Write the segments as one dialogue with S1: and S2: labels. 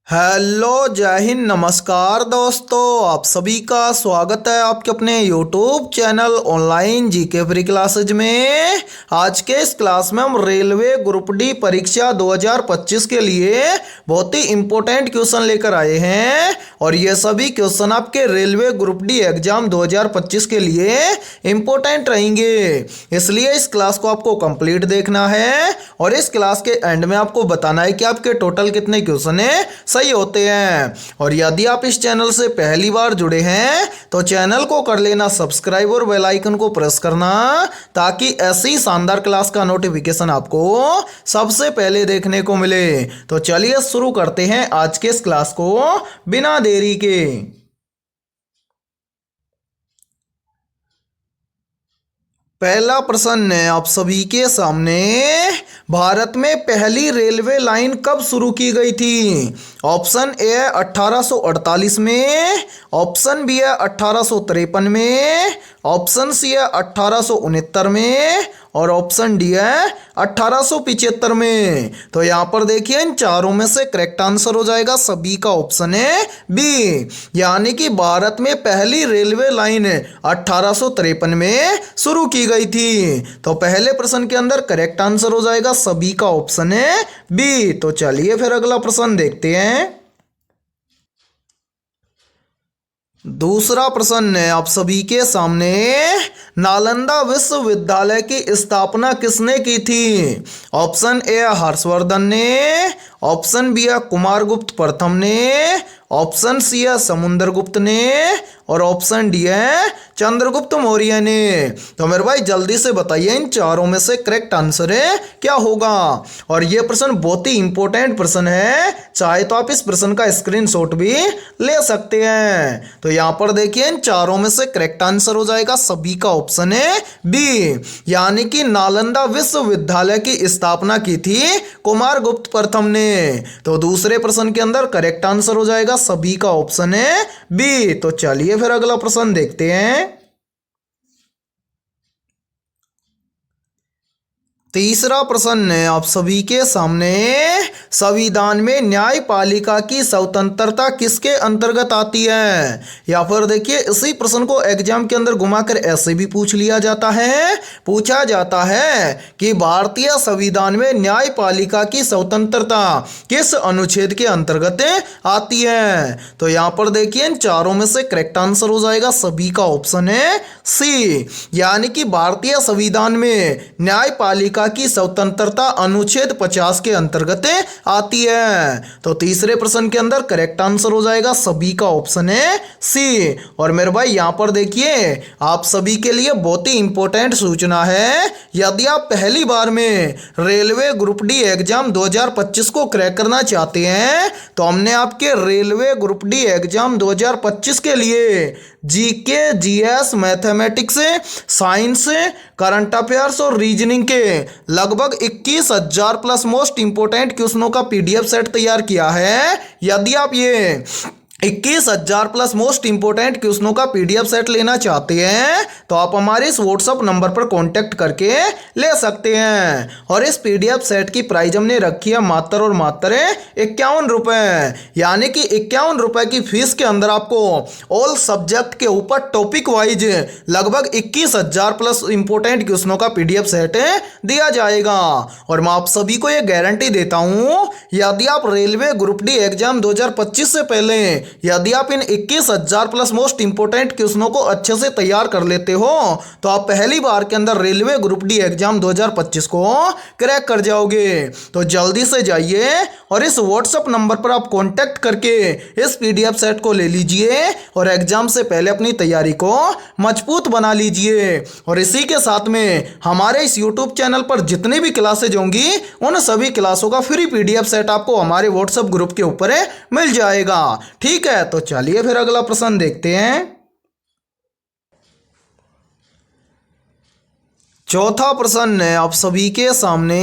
S1: Hello, जय हिंद, नमस्कार दोस्तों। आप सभी का स्वागत है आपके अपने YouTube channel online GK free classes में। आज के इस क्लास में हम रेलवे ग्रुप डी परीक्षा 2025 के लिए बहुत ही इम्पोर्टेंट क्वेश्चन लेकर आए हैं और ये सभी क्वेश्चन आपके रेलवे ग्रुप डी एग्जाम 2025 के लिए इम्पोर्टेंट रहेंगे, इसलिए इस क्लास को आपको कंप्लीट देखना है और इस क्लास के एंड में आपको बताना है कि आपके टोटल कितने क्वेश्चन है सही होते हैं। और यदि आप इस चैनल से पहली बार जुड़े हैं तो चैनल को कर लेना सब्सक्राइब और बेल आइकन को प्रेस करना, ताकि ऐसी शानदार क्लास का नोटिफिकेशन आपको सबसे पहले देखने को मिले। तो चलिए शुरू करते हैं आज के इस क्लास को बिना देरी के। पहला प्रश्न है आप सभी के सामने, भारत में पहली रेलवे लाइन कब शुरू की गई थी? ऑप्शन ए है 1848 में, ऑप्शन बी है 1853 में, ऑप्शन सी है 1869 में और ऑप्शन डी है 1875 में। तो यहाँ पर देखिए इन चारों में से करेक्ट आंसर हो जाएगा सभी का ऑप्शन है बी, यानी कि भारत में पहली रेलवे लाइन 1853 में शुरू की गई थी। तो पहले प्रश्न के अंदर करेक्ट आंसर हो जाएगा सभी का ऑप्शन है बी। तो चलिए फिर अगला प्रश्न देखते हैं। दूसरा प्रश्न है आप सभी के सामने, नालंदा विश्वविद्यालय की स्थापना किसने की थी? ऑप्शन ए हर्षवर्धन ने, ऑप्शन बी है कुमारगुप्त प्रथम ने, ऑप्शन सी है समुद्रगुप्त ने और ऑप्शन डी है चंद्रगुप्त मौर्य ने। तो मेरे भाई जल्दी से बताइए इन चारों में से करेक्ट आंसर है क्या होगा। और ये प्रश्न बहुत ही इंपॉर्टेंट प्रश्न है, चाहे तो आप इस प्रश्न का स्क्रीनशॉट भी ले सकते हैं। तो यहाँ पर देखिए इन चारों में से करेक्ट आंसर हो जाएगा सभी का ऑप्शन है बी, यानी कि नालंदा विश्वविद्यालय की स्थापना की थी कुमारगुप्त प्रथम ने। तो दूसरे प्रश्न के अंदर करेक्ट आंसर हो जाएगा सभी का ऑप्शन है बी। तो चलिए फिर अगला प्रश्न देखते हैं। तीसरा प्रश्न है आप सभी के सामने, संविधान में न्यायपालिका की स्वतंत्रता किसके अंतर्गत आती है? या फिर देखिए इसी प्रश्न को एग्जाम के अंदर घुमाकर ऐसे भी पूछा जाता है कि भारतीय संविधान में न्यायपालिका की स्वतंत्रता किस अनुच्छेद के अंतर्गत आती है? तो यहाँ पर देखिए इन चारों में से करेक्ट आंसर हो जाएगा सभी का ऑप्शन है सी, यानी कि भारतीय संविधान में न्यायपालिका की स्वतंत्रता अनुच्छेद 50 के अंतर्गत आती है। तो तीसरे प्रश्न के अंदर करेक्ट आंसर हो जाएगा सभी का ऑप्शन है सी। और मेरे भाई यहां पर देखिए आप सभी के लिए बहुत ही इंपॉर्टेंट सूचना है, यदि आप पहली बार में रेलवे ग्रुप डी एग्जाम 2025 को क्रैक करना चाहते हैं तो हमने आपके रेलवे ग्रुप डी एग्जाम 2025 के लिए GK, GS, mathematics, science, current affairs और रीजनिंग के लगभग 21,000 प्लस मोस्ट इंपोर्टेंट क्वेश्चनों का पीडीएफ सेट तैयार किया है। यदि आप ये 21,000 प्लस मोस्ट इंपोर्टेंट क्वेश्चनों का पीडीएफ सेट लेना चाहते हैं तो आप हमारे इस व्हाट्सएप नंबर पर कांटेक्ट करके ले सकते हैं। और इस पीडीएफ सेट की प्राइस हमने रखी है मात्र और मात्र 51 रुपये, यानी कि 51 रुपये की फीस के अंदर आपको ऑल सब्जेक्ट के ऊपर टॉपिक वाइज लगभग 21,000 प्लस इंपोर्टेंट क्वेश्चनों का पीडीएफ सेट दिया जाएगा। और मैं आप सभी को यह गारंटी देता हूँ, यदि आप रेलवे ग्रुप डी एग्जाम 2025 से पहले यदि आप इन 21,000 प्लस मोस्ट इंपोर्टेंट क्वेश्चनों को अच्छे से तैयार कर लेते हो तो आप पहली बार के अंदर रेलवे ग्रुप डी एग्जाम 2025 को क्रैक कर जाओगे। तो जल्दी से जाइए और इस व्हाट्सएप नंबर पर आप कांटेक्ट करके इस पीडीएफ सेट को ले लीजिए और एग्जाम से पहले अपनी तैयारी को मजबूत बना लीजिए। और इसी के साथ में हमारे इस यूट्यूब चैनल पर जितनी भी क्लासेज होंगी उन सभी क्लासों का फ्री पीडीएफ सेट आपको हमारे व्हाट्सएप ग्रुप के ऊपर मिल जाएगा। ठीक है, तो चलिए फिर अगला प्रश्न देखते हैं। चौथा प्रश्न है आप सभी के सामने,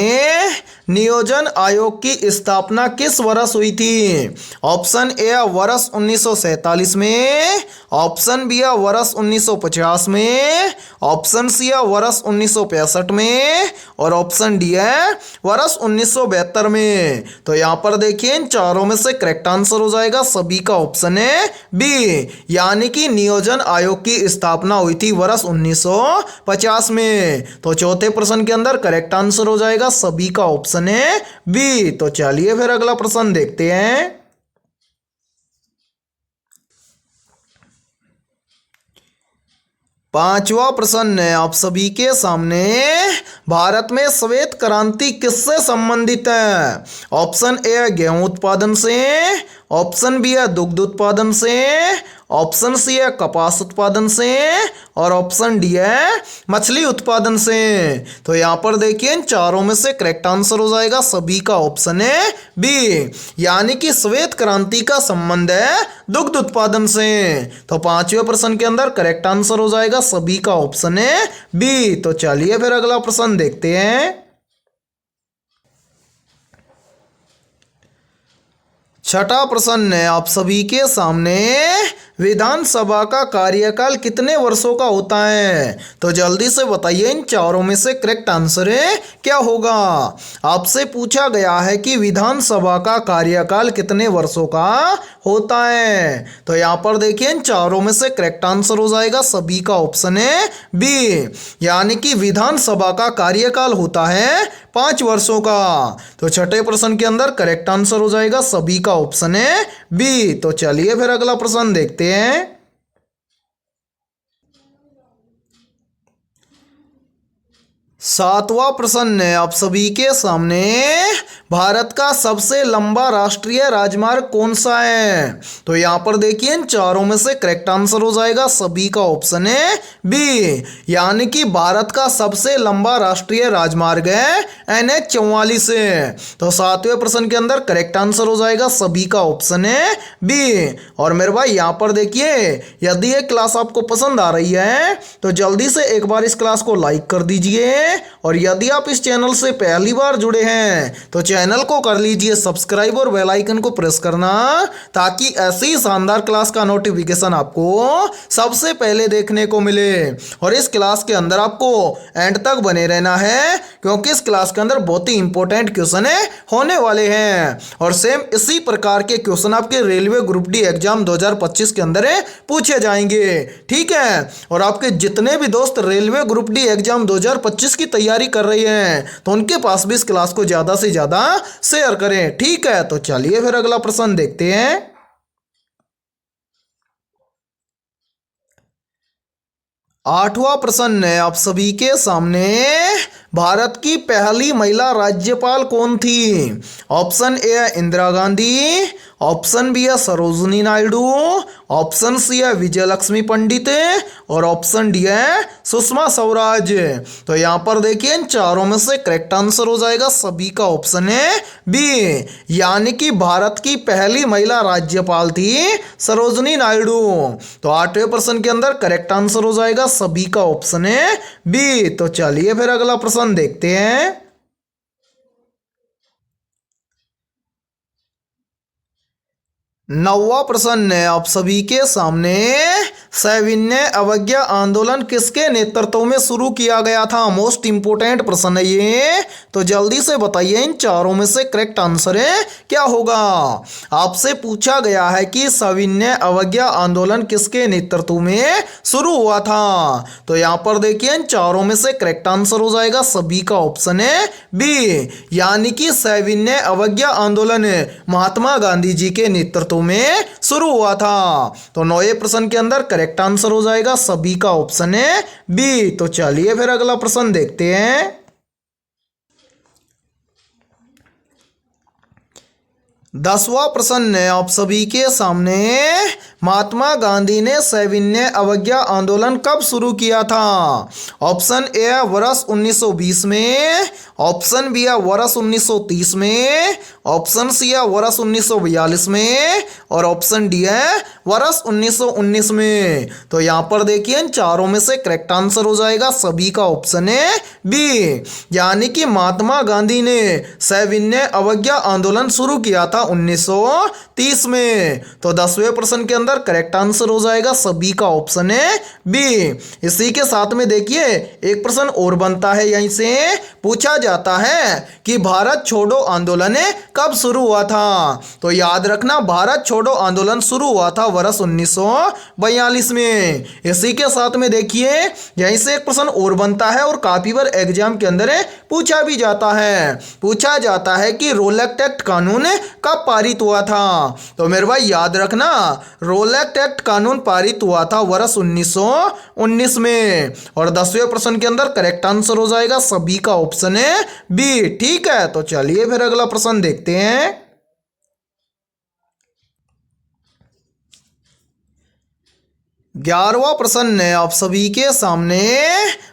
S1: नियोजन आयोग की स्थापना किस वर्ष हुई थी? ऑप्शन ए वर्ष 1947 में, ऑप्शन बी वर्ष 1950 में, ऑप्शन सी वर्ष 1965 में और ऑप्शन डी है वर्ष 1972 में। तो यहाँ पर देखिए इन चारों में से करेक्ट आंसर हो जाएगा सभी का ऑप्शन है बी, यानी कि नियोजन आयोग की स्थापना हुई थी वर्ष 1950 में। तो चौथे प्रश्न के अंदर करेक्ट आंसर हो जाएगा सभी का ऑप्शन है बी। तो चलिए फिर अगला प्रश्न देखते हैं। पांचवा प्रश्न है आप सभी के सामने, भारत में श्वेत क्रांति किससे संबंधित है? ऑप्शन ए गेहूं उत्पादन से, ऑप्शन बी है दुग्ध उत्पादन से, ऑप्शन सी है कपास उत्पादन से और ऑप्शन डी है मछली उत्पादन से। तो यहाँ पर देखिए इन चारों में से करेक्ट आंसर हो जाएगा सभी का ऑप्शन है बी, यानी कि श्वेत क्रांति का संबंध है दुग्ध उत्पादन से। तो पांचवें प्रश्न के अंदर करेक्ट आंसर हो जाएगा सभी का ऑप्शन है बी। तो चलिए फिर अगला प्रश्न देखते हैं। छठा प्रश्न है आप सभी के सामने, विधानसभा का कार्यकाल कितने वर्षों का होता है? तो जल्दी से बताइए इन चारों में से करेक्ट आंसर है क्या होगा? आपसे पूछा गया है कि विधानसभा का कार्यकाल कितने वर्षों का होता है। तो यहाँ पर देखिए इन चारों में से करेक्ट आंसर हो जाएगा सभी का ऑप्शन है बी, यानी कि विधानसभा का कार्यकाल होता है 5 वर्षों का। तो छठे प्रश्न के अंदर करेक्ट आंसर हो जाएगा सभी का ऑप्शन है बी। तो चलिए फिर अगला प्रश्न देखते हैं। सातवां प्रश्न है आप सभी के सामने, भारत का सबसे लंबा राष्ट्रीय राजमार्ग कौन सा है? तो यहाँ पर देखिए इन चारों में से करेक्ट आंसर हो जाएगा सभी का ऑप्शन है बी, यानी कि भारत का सबसे लंबा राष्ट्रीय राजमार्ग है NH 44। तो सातवें प्रश्न के अंदर करेक्ट आंसर हो जाएगा सभी का ऑप्शन है बी। और मेरे भाई यहाँ पर देखिए यदि ये क्लास आपको पसंद आ रही है तो जल्दी से एक बार इस क्लास को लाइक कर दीजिए, और यदि आप इस चैनल से पहली बार जुड़े हैं तो चैनल को कर लीजिए सब्सक्राइब और बेल आइकन को प्रेस करना, ताकि ऐसी शानदार क्लास का नोटिफिकेशन आपको सबसे पहले देखने को मिले। और इस क्लास के अंदर आपको एंड तक बने रहना है, क्योंकि इस क्लास के अंदर बहुत ही इंपॉर्टेंट क्वेश्चन होने वाले हैं। और सेम इसी प्रकार के क्वेश्चन आपके रेलवे ग्रुप डी एग्जाम 2025 के अंदर पूछे जाएंगे, ठीक है। और आपके जितने भी दोस्त रेलवे ग्रुप डी एग्जाम 2025 की तैयारी कर रही हैं तो उनके पास भी इस क्लास को ज्यादा से ज्यादा शेयर करें, ठीक है। तो चलिए फिर अगला प्रश्न देखते हैं। आठवां प्रश्न है आप सभी के सामने, भारत की पहली महिला राज्यपाल कौन थी? ऑप्शन ए है इंदिरा गांधी, ऑप्शन बी है सरोजिनी नायडू, ऑप्शन सी है विजय लक्ष्मी पंडित और ऑप्शन डी है सुषमा स्वराज। तो यहाँ पर देखिए इन चारों में से करेक्ट आंसर हो जाएगा सभी का ऑप्शन है बी, यानी कि भारत की पहली महिला राज्यपाल थी सरोजिनी नायडू। तो आठवें प्रश्न के अंदर करेक्ट आंसर हो जाएगा सभी का ऑप्शन है बी। तो चलिए फिर अगला प्रश्न देखते हैं। नौवां प्रश्न है आप सभी के सामने, सविनय अवज्ञा आंदोलन किसके नेतृत्व में शुरू किया गया था? मोस्ट इंपोर्टेंट प्रश्न है ये, तो जल्दी से बताइए इन चारों में से करेक्ट आंसर है क्या होगा? आपसे पूछा गया है कि सविनय अवज्ञा आंदोलन किसके नेतृत्व में शुरू हुआ था। तो यहाँ पर देखिए इन चारों में से करेक्ट आंसर हो जाएगा सभी का ऑप्शन है बी, यानी कि सविनय अवज्ञा आंदोलन महात्मा गांधी जी के नेतृत्व में शुरू हुआ था। तो नौवें प्रश्न के अंदर करेक्ट आंसर हो जाएगा सभी का ऑप्शन है बी। तो चलिए फिर अगला प्रश्न देखते हैं। 10वां प्रश्न है आप सभी के सामने, महात्मा गांधी ने सविनय अवज्ञा आंदोलन कब शुरू किया था? ऑप्शन ए है वर्ष 1920 में, ऑप्शन बी है वर्ष 1930 में, ऑप्शन सी है वर्ष 1942 में और ऑप्शन डी है वर्ष 1919 में। तो यहाँ पर देखिए इन चारों में से करेक्ट आंसर हो जाएगा सभी का ऑप्शन है बी, यानी कि महात्मा गांधी ने सविनय अवज्ञा आंदोलन शुरू किया था 1930 में। तो 10वें प्रश्न के अंदर करेक्ट आंसर हो जाएगा सभी का ऑप्शन है बी। इसी के साथ में देखिए एक प्रश्न और बनता है, यहीं से पूछा जाता है कि भारत छोड़ो आंदोलन कब शुरू हुआ था। तो याद रखना भारत छोड़ो आंदोलन शुरू हुआ था वर्ष 1942 में। इसी के साथ में देखिए यहीं से एक प्रश्न और बनता है और काफी बार एग्जाम के अंदर पूछा भी जाता है। पूछा जाता है कि रोलैक्ट एक्ट कानून कब पारित हुआ था। तो मेरे भाई याद रखना रोलैक्ट एक्ट कानून पारित हुआ था वर्ष 1919 में। और 10वें प्रश्न के अंदर करेक्ट आंसर हो जाएगा सभी का ऑप्शन है बी। ठीक है, तो चलिए फिर अगला प्रश्न देखते हैं। 11वां प्रश्न है आप सभी के सामने,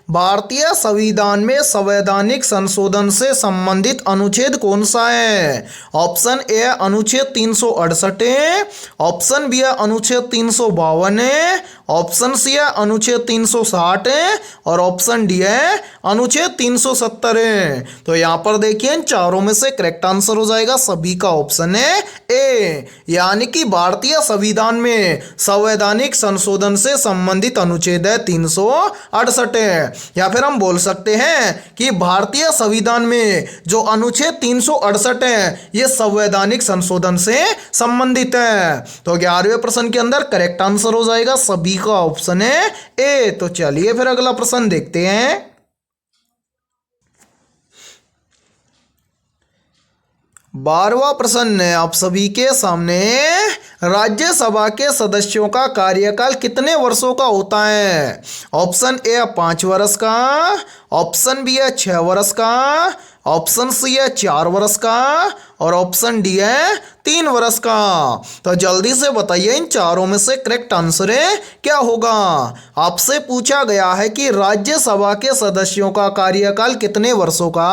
S1: भारतीय संविधान में संवैधानिक संशोधन से संबंधित अनुच्छेद कौन सा है। ऑप्शन ए है अनुच्छेद 368 है, ऑप्शन बी है अनुच्छेद 352 है, ऑप्शन सी है अनुच्छेद 360 है और ऑप्शन डी है अनुच्छेद 370 है। तो यहाँ पर देखिए इन चारों में से करेक्ट आंसर हो जाएगा सभी का ऑप्शन है ए, यानी कि भारतीय संविधान में संवैधानिक संशोधन से संबंधित अनुच्छेद है 368 है। या फिर हम बोल सकते हैं कि भारतीय संविधान में जो अनुच्छेद 368 है ये संवैधानिक संशोधन से संबंधित है। तो 11वें प्रश्न के अंदर करेक्ट आंसर हो जाएगा सभी का ऑप्शन है ए। तो चलिए फिर अगला प्रश्न देखते हैं। 12वां प्रश्न है आप सभी के सामने, राज्यसभा के सदस्यों का कार्यकाल कितने वर्षों का होता है। ऑप्शन ए 5 वर्ष का, ऑप्शन बी है 6 वर्ष का, ऑप्शन सी है 4 वर्ष का और ऑप्शन डी है 3 वर्ष का। तो जल्दी से बताइए इन चारों में से करेक्ट आंसर है क्या होगा। आपसे पूछा गया है कि राज्यसभा के सदस्यों का कार्यकाल कितने वर्षों का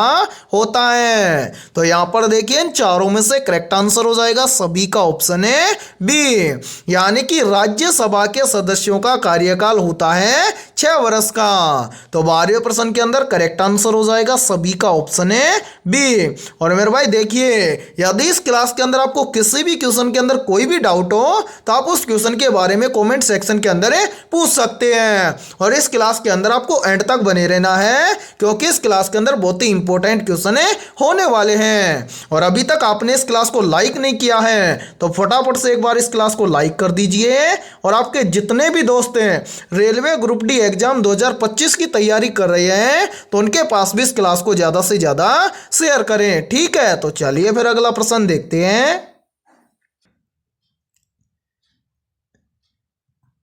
S1: होता है। तो यहाँ पर देखिए इन चारों में से करेक्ट आंसर हो जाएगा सभी का ऑप्शन है बी, यानी कि राज्यसभा के सदस्यों का कार्यकाल होता है 6 वर्ष का। तो 12वें प्रश्न के अंदर करेक्ट आंसर हो जाएगा सभी का ऑप्शन है बी। और मेरे भाई देखिए यदि इस क्लास के अंदर आपको किसी भी क्वेश्चन के अंदर कोई भी डाउट हो तो आप उस क्वेश्चन के बारे में कमेंट सेक्शन के अंदर पूछ सकते हैं। और इस क्लास के अंदर आपको एंड तक बने रहना है क्योंकि इस क्लास के अंदर बहुत ही इंपॉर्टेंट क्वेश्चन होने वाले हैं। और अभी तक आपने इस क्लास को लाइक नहीं किया है तो फटाफट से एक बार इस क्लास को लाइक कर दीजिए। और आपके जितने भी दोस्त हैं रेलवे ग्रुप डी एग्जाम 2025 की तैयारी कर रहे हैं तो उनके पास भी इस क्लास को ज्यादा से ज्यादा शेयर करें। ठीक है, तो चलिए फिर अगला प्रश्न देखते हैं।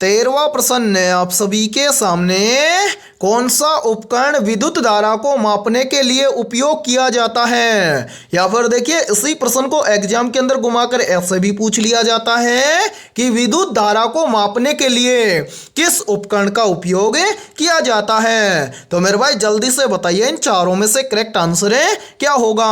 S1: 13वां प्रश्न है आप सभी के सामने, कौन सा उपकरण विद्युत धारा को मापने के लिए उपयोग किया जाता है। या फिर देखिए इसी प्रश्न को एग्जाम के अंदर घुमाकर ऐसे भी पूछ लिया जाता है कि विद्युत धारा को मापने के लिए किस उपकरण का उपयोग किया जाता है। तो मेरे भाई जल्दी से बताइए इन चारों में से करेक्ट आंसर है क्या होगा।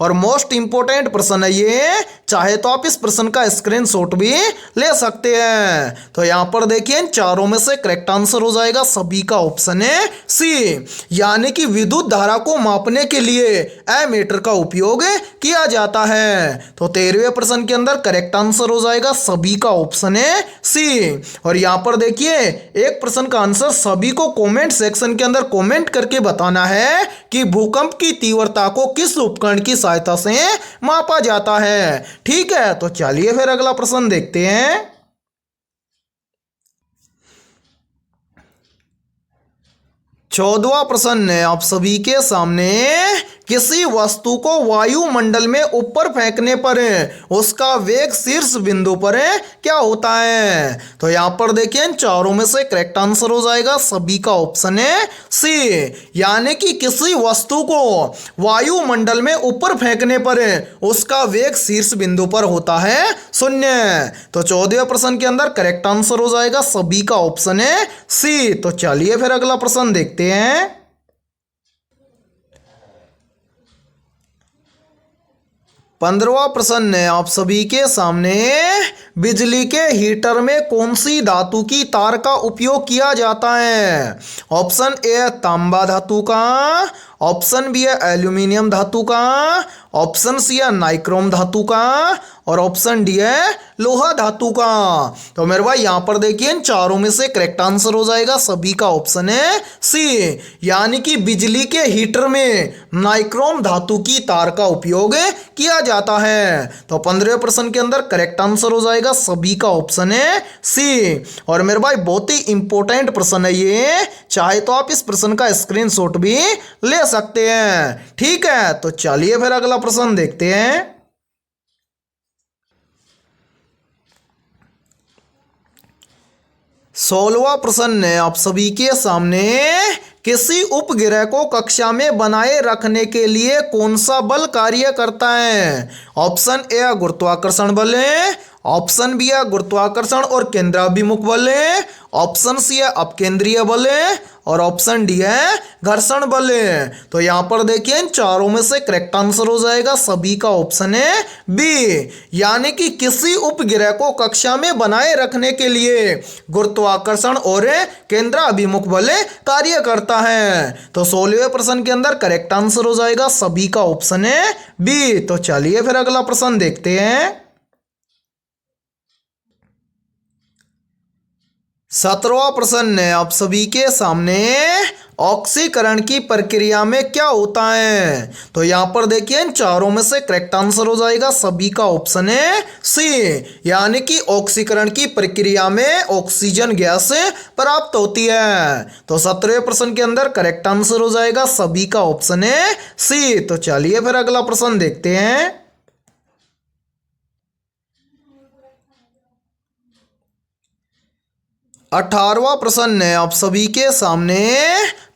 S1: और मोस्ट इंपोर्टेंट प्रश्न है ये, चाहे तो आप इस प्रश्न का स्क्रीनशॉट भी ले सकते हैं। तो यहाँ पर देखिए इन चारों में से करेक्ट आंसर हो जाएगा सभी का ऑप्शन है सी, यानी कि विद्युत धारा को मापने के लिए एमीटर का उपयोग किया जाता है। तो 13वें प्रश्न के अंदर करेक्ट आंसर हो जाएगा सभी का ऑप्शन है सी। और यहां पर देखिए एक प्रश्न का आंसर सभी को कमेंट सेक्शन के अंदर कमेंट करके बताना है कि भूकंप की तीव्रता को किस उपकरण की सहायता से मापा जाता है। ठीक है, तो चलिए फिर अगला प्रश्न देखते हैं। 14वां प्रश्न है आप सभी के सामने, किसी वस्तु को वायुमंडल में ऊपर फेंकने पर उसका वेग शीर्ष बिंदु पर क्या होता है। तो यहां पर देखिए इन चारों में से करेक्ट आंसर हो जाएगा सभी का ऑप्शन है सी, यानी कि किसी वस्तु को वायुमंडल में ऊपर फेंकने पर उसका वेग शीर्ष बिंदु पर होता है 0। तो 14वें प्रश्न के अंदर करेक्ट आंसर हो जाएगा सभी का ऑप्शन है सी। तो चलिए फिर अगला प्रश्न देखते हैं। 15वां प्रश्न है आप सभी के सामने, बिजली के हीटर में कौन सी धातु की तार का उपयोग किया जाता है? ऑप्शन ए है तांबा धातु का, ऑप्शन बी है एल्यूमिनियम धातु का, ऑप्शन सी है नाइक्रोम धातु का और ऑप्शन डी है लोहा धातु का। तो मेरे भाई यहां पर देखिए इन चारों में से करेक्ट आंसर हो जाएगा सभी का ऑप्शन है सी, यानी कि बिजली के हीटर में नाइक्रोम धातु की तार का उपयोग किया जाता है। तो 15वें प्रश्न के अंदर करेक्ट आंसर हो जाएगा सभी का ऑप्शन है सी। और मेरे भाई बहुत ही इंपॉर्टेंट प्रश्न है ये, चाहे तो आप इस प्रश्न का स्क्रीनशॉट भी ले सकते हैं। ठीक है, तो चलिए फिर अगला प्रश्न देखते हैं। 16वां प्रश्न है आप सभी के सामने, किसी उपग्रह को कक्षा में बनाए रखने के लिए कौन सा बल कार्य करता है? ऑप्शन ए है गुरुत्वाकर्षण बल है, ऑप्शन बी है गुरुत्वाकर्षण और केंद्राभिमुख बल है, ऑप्शन सी है अपकेंद्रीय बल है और ऑप्शन डी है घर्षण बल है। तो यहां पर देखिए इन चारों में से करेक्ट आंसर हो जाएगा सभी का ऑप्शन है बी, यानी कि किसी उपग्रह को कक्षा में बनाए रखने के लिए गुरुत्वाकर्षण और केंद्राभिमुख बल कार्य करता है। तो 16वें प्रश्न के अंदर करेक्ट आंसर हो जाएगा सभी का ऑप्शन है बी। तो चलिए फिर अगला प्रश्न देखते हैं। 17वां प्रश्न है आप सभी के सामने, ऑक्सीकरण की प्रक्रिया में क्या होता है? तो यहां पर देखिए इन चारों में से करेक्ट आंसर हो जाएगा सभी का ऑप्शन है सी, यानी कि ऑक्सीकरण की प्रक्रिया में ऑक्सीजन गैस प्राप्त होती है। तो 17वें प्रश्न के अंदर करेक्ट आंसर हो जाएगा सभी का ऑप्शन है सी। तो चलिए फिर अगला प्रश्न देखते हैं। 18वां प्रश्न है आप सभी के सामने,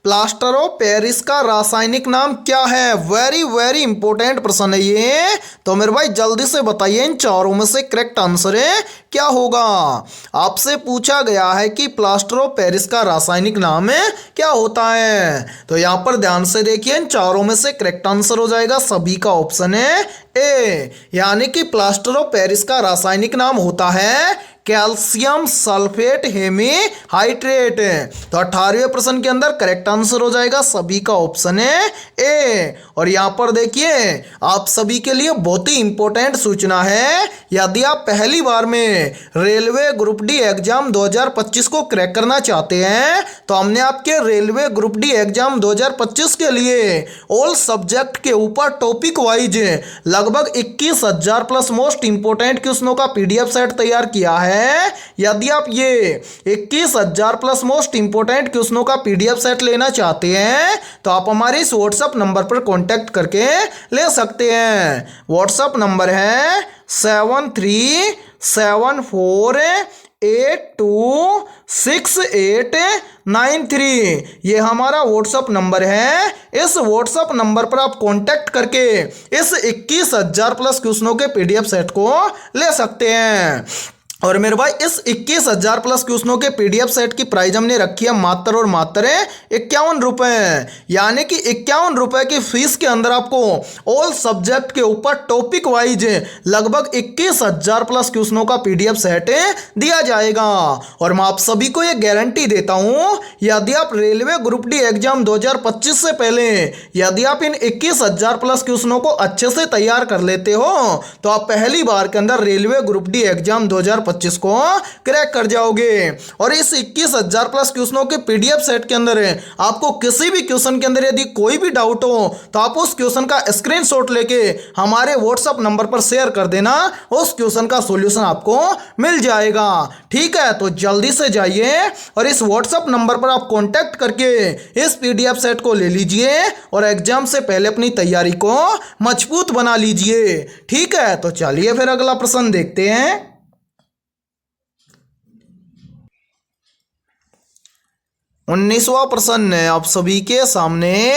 S1: प्लास्टर ऑफ पेरिस का रासायनिक नाम क्या है? वेरी वेरी इंपॉर्टेंट प्रश्न है ये, तो मेरे भाई जल्दी से बताइए इन चारों में से करेक्ट आंसर है क्या होगा। आपसे पूछा गया है कि प्लास्टर ऑफ पेरिस का रासायनिक नाम है क्या होता है। तो यहां पर ध्यान से देखिए इन चारों में से करेक्ट आंसर हो जाएगा सभी का ऑप्शन है ए, यानी कि प्लास्टर ऑफ पेरिस का रासायनिक नाम होता है कैल्शियम सल्फेट हेमीहाइड्रेट। तो 18वें प्रश्न के अंदर करेक्ट आंसर हो जाएगा सभी का ऑप्शन है ए। और यहां पर देखिए आप सभी के लिए बहुत ही इंपॉर्टेंट सूचना है, यदि आप पहली बार में रेलवे ग्रुप डी एग्जाम 2025 को क्रैक करना चाहते हैं तो हमने आपके रेलवे ग्रुप डी एग्जाम 2025 के लिए ऑल सब्जेक्ट के ऊपर टॉपिक वाइज लगभग 21,000 प्लस मोस्ट इंपोर्टेंट क्वेश्चनों का पीडीएफ सेट तैयार किया है। यदि आप ये 21,000 प्लस मोस्ट इंपोर्टेंट क्वेश्चनों का पीडीएफ सेट लेना चाहते हैं तो आप हमारे इस व्हाट्सएप नंबर पर कांटेक्ट करके ले सकते हैं। व्हाट्सएप नंबर है 7374826893। ये हमारा व्हाट्सएप नंबर है। इस व्हाट्सएप नंबर पर आप कांटेक्ट करके इस 21,000 प्लस क्वेश्चनों के पीडीएफ सेट को ले सकते हैं। और मेरे भाई इस 21,000 प्लस क्वेश्चनों के पीडीएफ सेट की प्राइस हमने रखी है मात्र और मात्र 51 रुपए, यानी कि 51 रुपए की फीस के अंदर आपको ऑल सब्जेक्ट के ऊपर टॉपिक वाइज लगभग 21,000 प्लस क्वेश्चनों का पीडीएफ सेट दिया जाएगा। और मैं आप सभी को यह गारंटी देता हूं, यदि आप रेलवे ग्रुप डी एग्जाम 2025 से पहले यदि आप इन 21,000 प्लस क्वेश्चनों को अच्छे से तैयार कर लेते हो तो आप पहली बार के अंदर रेलवे ग्रुप डी एग्जाम 2025 को क्रैक कर जाओगे। और इस 21,000 प्लस क्वेश्चनों के पीडीएफ सेट के अंदर आपको किसी भी क्वेश्चन के अंदर यदि कोई भी डाउट हो तो आप उस क्वेश्चन का स्क्रीनशॉट लेके हमारे व्हाट्सएप नंबर पर शेयर कर देना, उस क्वेश्चन का सॉल्यूशन आपको मिल जाएगा। ठीक है, तो जल्दी से जाइए और इस व्हाट्सएप नंबर पर आप कांटेक्ट करके इस पीडीएफ सेट को ले लीजिए और एग्जाम से पहले अपनी तैयारी को मजबूत बना लीजिए। ठीक है, तो चलिए फिर अगला प्रश्न देखते हैं। 19वां प्रश्न है आप सभी के सामने,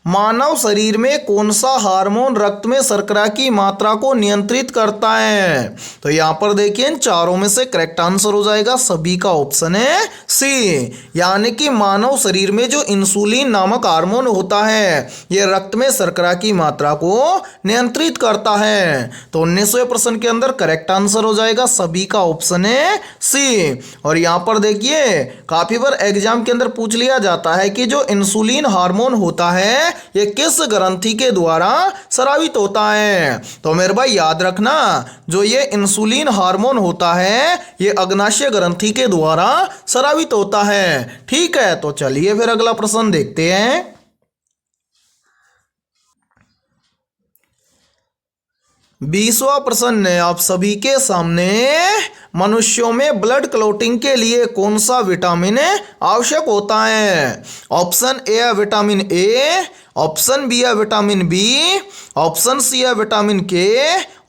S1: मानव शरीर में कौन सा हार्मोन रक्त में शर्करा की मात्रा को नियंत्रित करता है? तो यहाँ पर देखिए इन चारों में से करेक्ट आंसर हो जाएगा सभी का ऑप्शन है सी, यानी कि मानव शरीर में जो इंसुलिन नामक हार्मोन होता है ये रक्त में शर्करा की मात्रा को नियंत्रित करता है। तो 19वें प्रश्न के अंदर करेक्ट आंसर हो जाएगा सभी का ऑप्शन है सी। और यहाँ पर देखिए काफी बार एग्जाम के अंदर पूछ लिया जाता है कि जो इंसुलिन हार्मोन होता है ये किस ग्रंथि के द्वारा स्रावित होता है? तो मेरे भाई याद रखना, जो ये इंसुलिन हार्मोन होता है ये अग्नाशय ग्रंथि के द्वारा स्रावित होता है। ठीक है, तो चलिए फिर अगला प्रश्न देखते हैं। 20वां प्रश्न है आप सभी के सामने, मनुष्यों में ब्लड क्लॉटिंग के लिए कौन सा विटामिन आवश्यक होता है? ऑप्शन ए है विटामिन ए, ऑप्शन बी है विटामिन बी, ऑप्शन सी है विटामिन के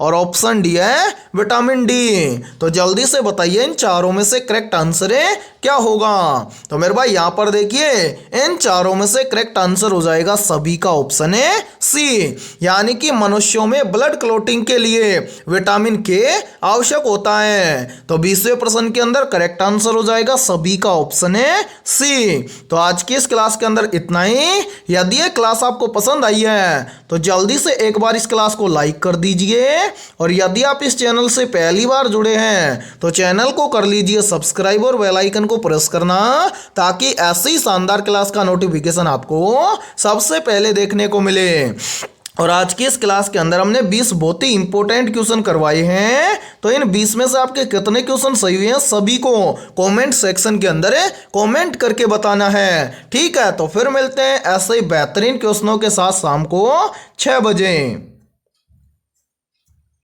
S1: और ऑप्शन डी है विटामिन डी। तो जल्दी से बताइए इन चारों में से करेक्ट आंसर है क्या होगा? तो मेरे भाई यहाँ पर देखिए इन चारों में से करेक्ट आंसर हो जाएगा सभी का ऑप्शन है सी, यानी कि मनुष्यों में ब्लड क्लॉटिंग के लिए विटामिन के आवश्यक होता है। तो 20वें प्रश्न के अंदर करेक्ट आंसर हो जाएगा सभी का ऑप्शन है सी। तो आज की इस क्लास के अंदर इतना ही। यदि ये क्लास आपको पसंद आई है तो जल्दी से एक बार इस क्लास को लाइक कर दीजिए, और यदि आप इस चैनल से पहली बार जुड़े हैं तो चैनल को कर लीजिए सब्सक्राइब और बेल आइकन को प्रेस करना, ताकि ऐसी शानदार क्लास का नोटिफिकेशन आपको सबसे पहले देखने को मिले। और आज की इस क्लास के अंदर हमने 20 बहुत ही इंपॉर्टेंट क्वेश्चन करवाए हैं। तो इन 20 में से आपके कितने क्वेश्चन सही हुए हैं सभी को कमेंट सेक्शन के अंदर कमेंट करके बताना है। ठीक है, तो फिर मिलते हैं ऐसे ही बेहतरीन क्वेश्चनों के साथ शाम को 6 बजे।